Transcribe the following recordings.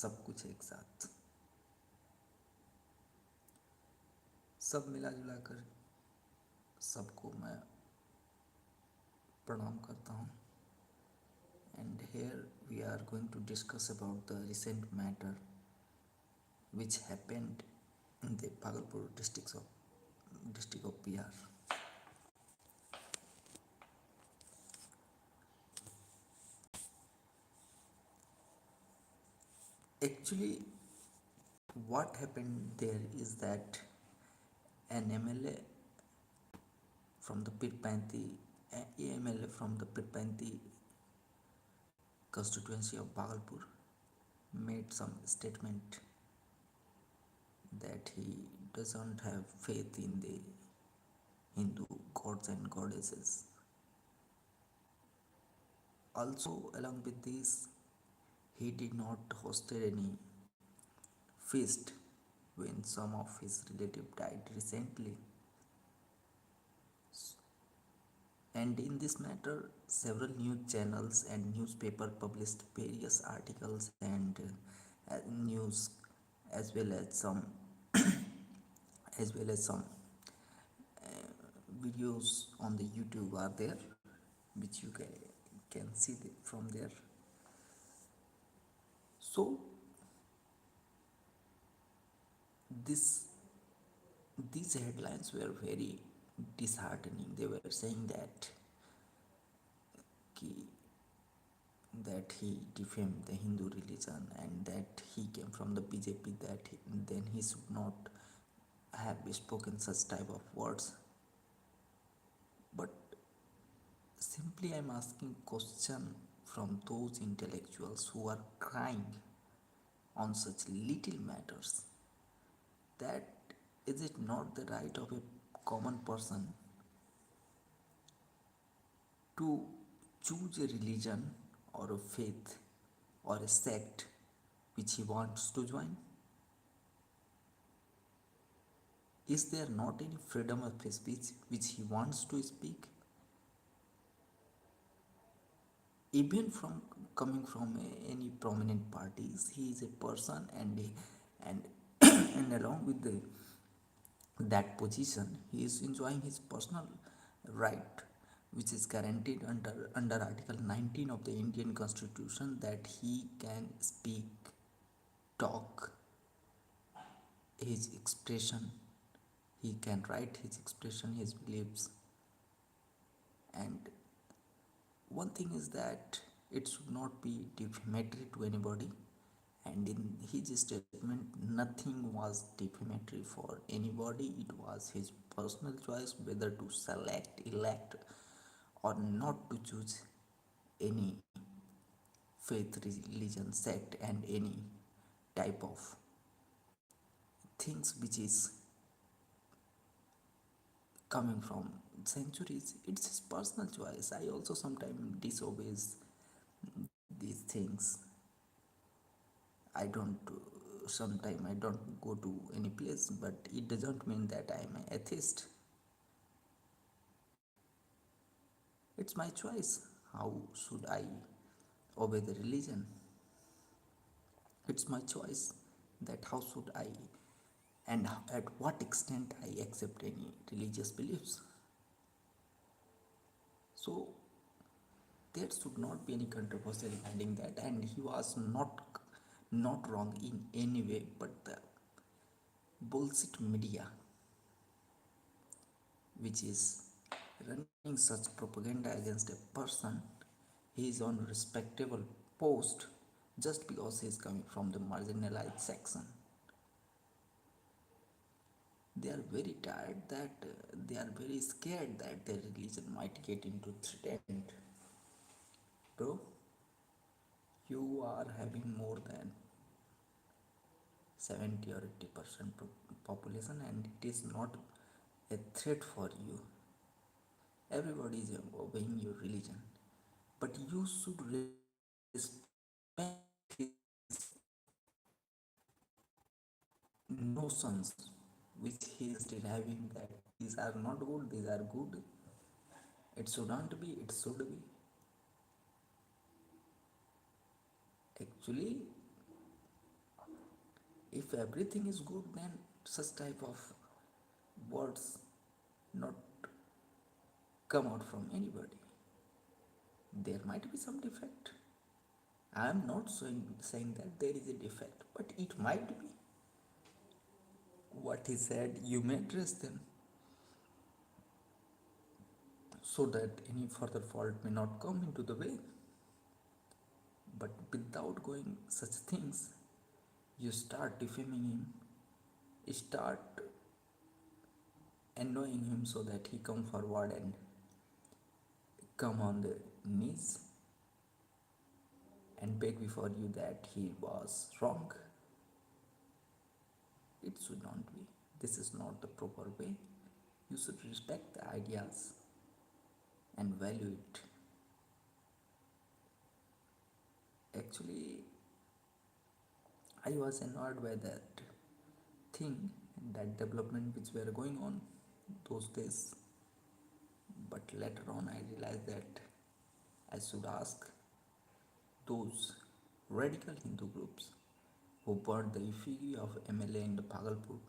सब कुछ एक साथ, सब मिला जुला कर सबको मैं प्रणाम करता हूँ. And here we are going to discuss about the recent matter which happened in the Bhagalpur district of Bihar. Actually, what happened there is that an MLA from the Pirpanti, MLA from the Pirpanti constituency of Bhagalpur made some statement that he doesn't have faith in the Hindu gods and goddesses. Also, along with this, he did not host any feast when some of his relatives died recently. And in this matter, several news channels and newspaper published various articles and news, as well as some as well as some videos on the YouTube are there, which you can see from there. So this these headlines were very disheartening. They were saying ki, that he defamed the Hindu religion and that he came from the BJP, that then he should not have spoken such type of words. But simply I'm asking question from those intellectuals who are crying on such little matters, that is it not the right of a common person to choose a religion or a faith or a sect which he wants to join? Is there not any freedom of speech which he wants to speak? Even from coming from any prominent parties, he is a person, and and along with that position, he is enjoying his personal right, which is guaranteed under Article 19 of the Indian Constitution, that he can speak, talk, his expression, he can write his expression, his beliefs. And one thing is that it should not be defamatory to anybody, and in his statement nothing was defamatory for anybody. It was his personal choice whether to select, elect, or not to choose any faith, religion, sect, and any type of things which is coming from centuries. It's his personal choice. I also sometimes disobeys these things. I don't Sometimes I don't go to any place, but it doesn't mean that I am an atheist. It's my choice. How should I obey the religion? It's my choice that how should I and at what extent I accept any religious beliefs. So there should not be any controversy regarding that, and he was not wrong in any way. But the bullshit media which is running such propaganda against a person, he is on respectable post just because he is coming from the marginalized section. They are very tired, that they are very scared that their religion might get into threatened. Bro, you are having more than 70 or 80% population, and it is not a threat for you. Everybody is obeying your religion, but you should respect his notions which he is deriving, that these are not good, these are good. It shouldn't be, it should be. Actually, If everything is good, then such type of words not come out from anybody. There might be some defect. I am not saying that there is a defect, but it might be. What he said, you may address them so that any further fault may not come into the way. But without going such things, you start defaming him, you start annoying him so that he come forward and come on the knees and beg before you that he was wrong. It should not be. This is not the proper way. You should respect the ideas and value it. Actually, I was annoyed by that thing, that development which were going on those days. But later on, I realized that I should ask those radical Hindu groups who burned the effigy of MLA in the Bhagalpur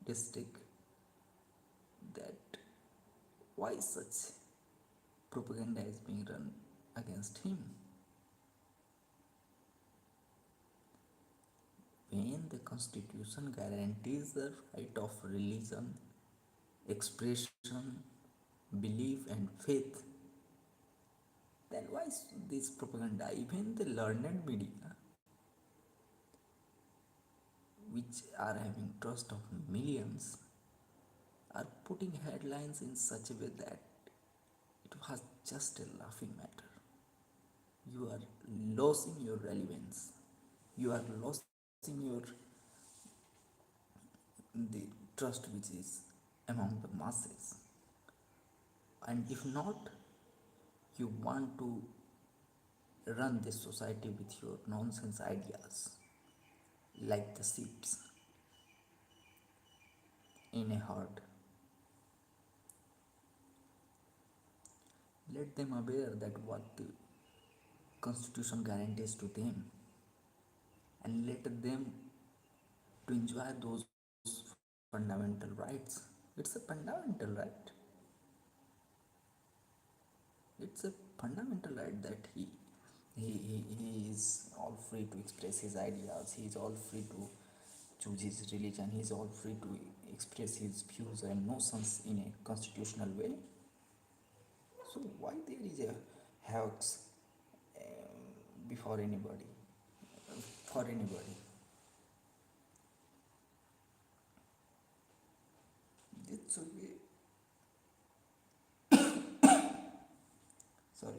district that why such propaganda is being run against him. When the constitution guarantees the right of religion, expression, belief, and faith, then why is this propaganda? Even the learned media, which are having trust of millions, are putting headlines in such a way that it was just a laughing matter. You are losing your relevance. You are losing your the trust which is among the masses. And if not, you want to run this society with your nonsense ideas like the seeds in a herd. Let them aware that what the constitution guarantees to them, and let them to enjoy those fundamental rights. It's a fundamental right. It's a fundamental right that he is all free to express his ideas. He is all free to choose his religion. He is all free to express his views and notions in a constitutional way. So why there is a hoax before anybody, for anybody? It should be, sorry,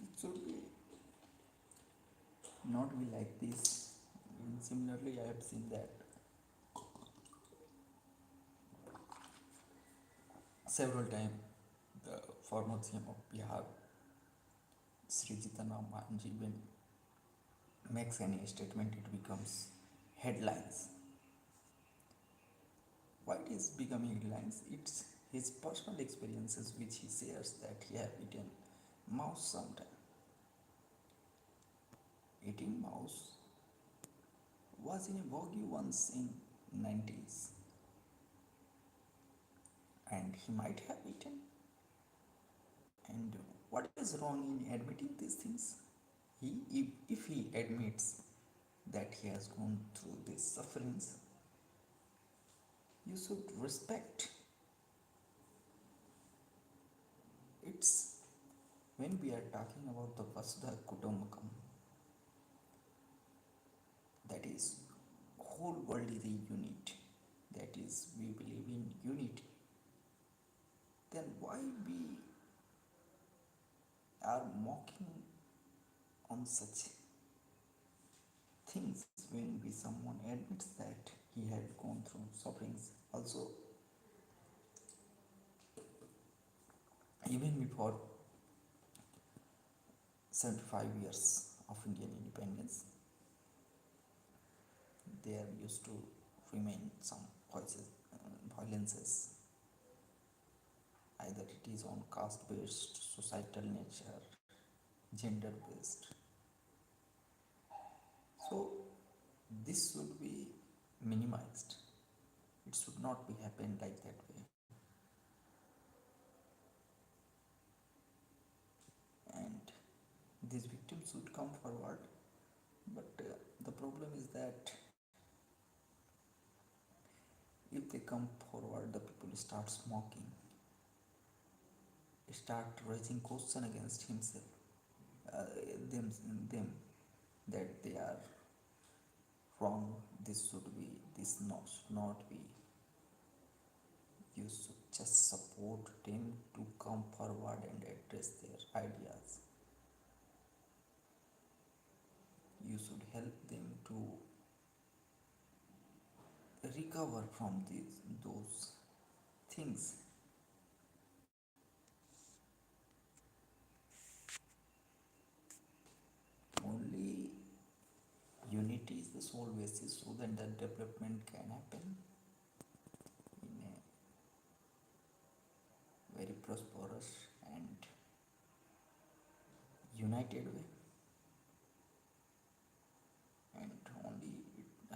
it should be not be like this. And similarly, I have seen that several times. The former CM of Bihar, Sri Jitanram Manji, when makes any statement, it becomes headlines. Why it is becoming headlines? It's his personal experiences which he shares that he have eaten mouse sometime. Eating mouse was in a vogue once in 90s, and he might have eaten. And what is wrong in admitting these things? If he admits that he has gone through these sufferings, you should respect. It's when we are talking about the Vasudha Kutumbakam, that is, whole world is a unit. That is, we believe in unity. Then why we are mocking on such things when we someone admits that he had gone through sufferings? Also, even before 75 years of Indian independence, there used to remain some violences, either it is on caste based, societal nature, gender based. this should be minimized. It should not be happen like that way. And these victims should come forward, but the problem is that if they come forward, the people start smoking, start raising question against himself, uh, them, them, that they are wrong. This should be, this not should not be. You should just support them to come forward and address their ideas. You should help them to recover from those things. Only unity is the sole basis so that the development can happen in a very prosperous and united way, and only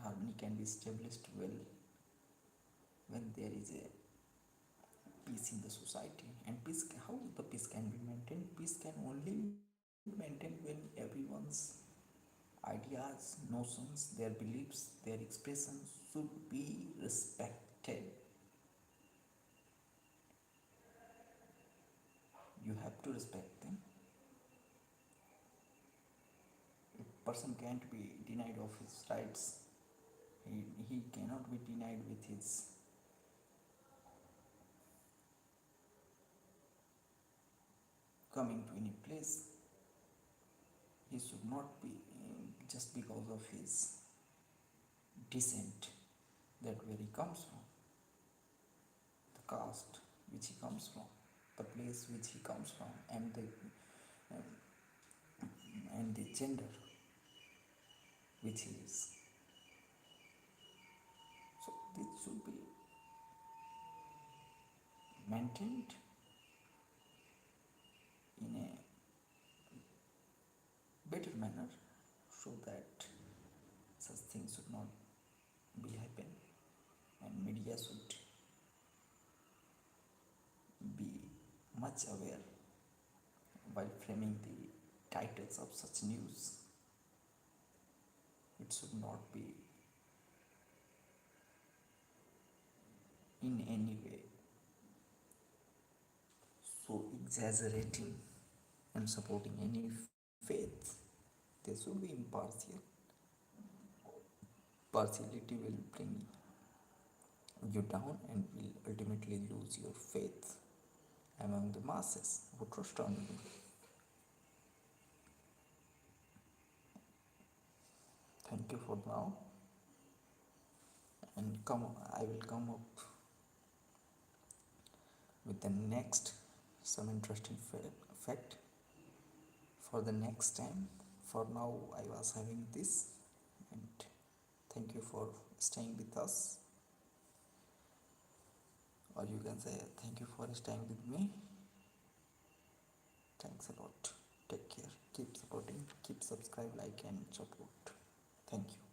harmony can be established well when there is a peace in the society. And peace, how the peace can be maintained? Peace can only be maintained when everyone's ideas, notions, their beliefs, their expressions should be respected. You have to respect them. A person can't be denied of his rights. He cannot be denied with his coming to any place. He should not be just because of his descent, that where he comes from, the caste which he comes from, the place which he comes from, um, and the gender which he is. So this should be maintained in a better manner so that such things should not be happen, and media should be much aware while framing the titles of such news. It should not be in any way so exaggerating and supporting any faith. They should be impartial. Partiality will bring you down and will ultimately lose your faith among the masses who trust on you. Thank you for now, and I will come up with the next some interesting fact for the next time. For now, I was having this, and thank you for staying with us, or you can say thank you for staying with me. Thanks a lot. Take care. Keep supporting. Keep subscribe, like, and support. Thank you.